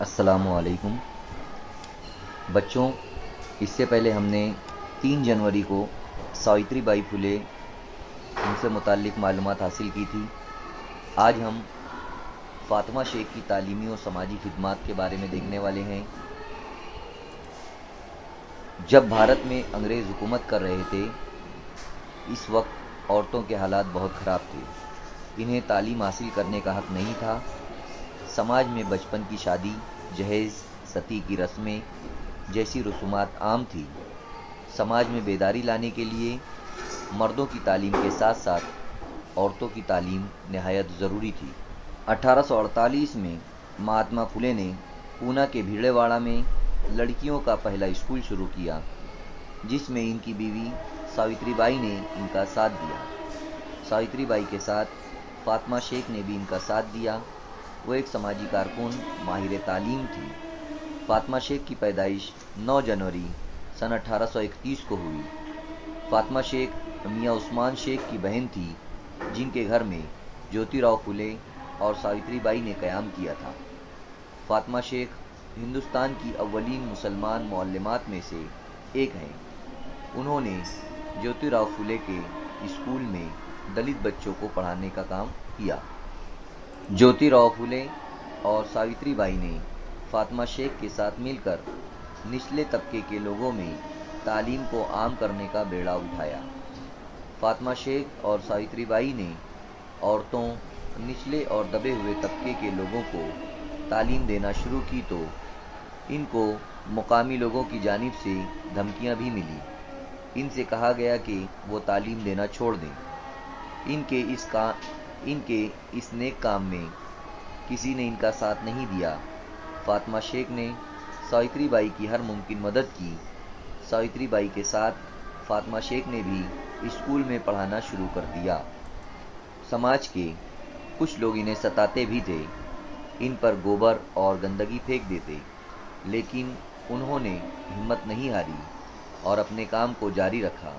السلام علیکم بچوں، اس سے پہلے ہم نے 3 جنوری کو ساوتری بائی پھولے ان سے متعلق معلومات حاصل کی تھی۔ آج ہم فاطمہ شیخ کی تعلیمی و سماجی خدمات کے بارے میں دیکھنے والے ہیں۔ جب بھارت میں انگریز حکومت کر رہے تھے، اس وقت عورتوں کے حالات بہت خراب تھے۔ انہیں تعلیم حاصل کرنے کا حق نہیں تھا۔ سماج میں بچپن کی شادی، جہیز، ستی کی رسمیں جیسی رسومات عام تھی۔ سماج میں بیداری لانے کے لیے مردوں کی تعلیم کے ساتھ ساتھ عورتوں کی تعلیم نہایت ضروری تھی۔ 1848 میں مہاتما پھولے نے پونا کے بھیڑے واڑہ میں لڑکیوں کا پہلا اسکول شروع کیا، جس میں ان کی بیوی ساوتری بائی نے ان کا ساتھ دیا۔ ساوتری بائی کے ساتھ فاطمہ شیخ نے بھی ان کا ساتھ دیا۔ وہ ایک سماجی کارکن، ماہر تعلیم تھی۔ فاطمہ شیخ کی پیدائش 9 جنوری سن 1831 کو ہوئی۔ فاطمہ شیخ میاں عثمان شیخ کی بہن تھی، جن کے گھر میں جیوتی راؤ پھولے اور ساوتری بائی نے قیام کیا تھا۔ فاطمہ شیخ ہندوستان کی اولین مسلمان معلمات میں سے ایک ہیں۔ انہوں نے جیوتی راؤ پھولے کے اسکول میں دلت بچوں کو پڑھانے کا کام کیا۔ جیوتی راؤ پھولے اور ساوتری بائی نے فاطمہ شیخ کے ساتھ مل کر نچلے طبقے کے لوگوں میں تعلیم کو عام کرنے کا بیڑا اٹھایا۔ فاطمہ شیخ اور ساوتری بائی نے عورتوں، نچلے اور دبے ہوئے طبقے کے لوگوں کو تعلیم دینا شروع کی تو ان کو مقامی لوگوں کی جانب سے دھمکیاں بھی ملی۔ ان سے کہا گیا کہ وہ تعلیم دینا چھوڑ دیں۔ ان کے اس نیک کام میں کسی نے ان کا ساتھ نہیں دیا۔ فاطمہ شیخ نے ساوتری بائی کی ہر ممکن مدد کی۔ ساوتری بائی کے ساتھ فاطمہ شیخ نے بھی اسکول میں پڑھانا شروع کر دیا۔ سماج کے کچھ لوگ انہیں ستاتے بھی تھے، ان پر گوبر اور گندگی پھینک دیتے، لیکن انہوں نے ہمت نہیں ہاری اور اپنے کام کو جاری رکھا۔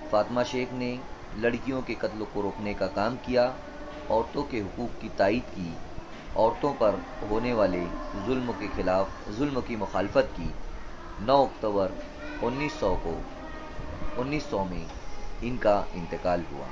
فاطمہ شیخ نے لڑکیوں کے قتل کو روکنے کا کام کیا، عورتوں کے حقوق کی تائید کی، عورتوں پر ہونے والے ظلم کے خلاف ظلم کی مخالفت کی۔ 9 اکتوبر 1900 میں ان کا انتقال ہوا۔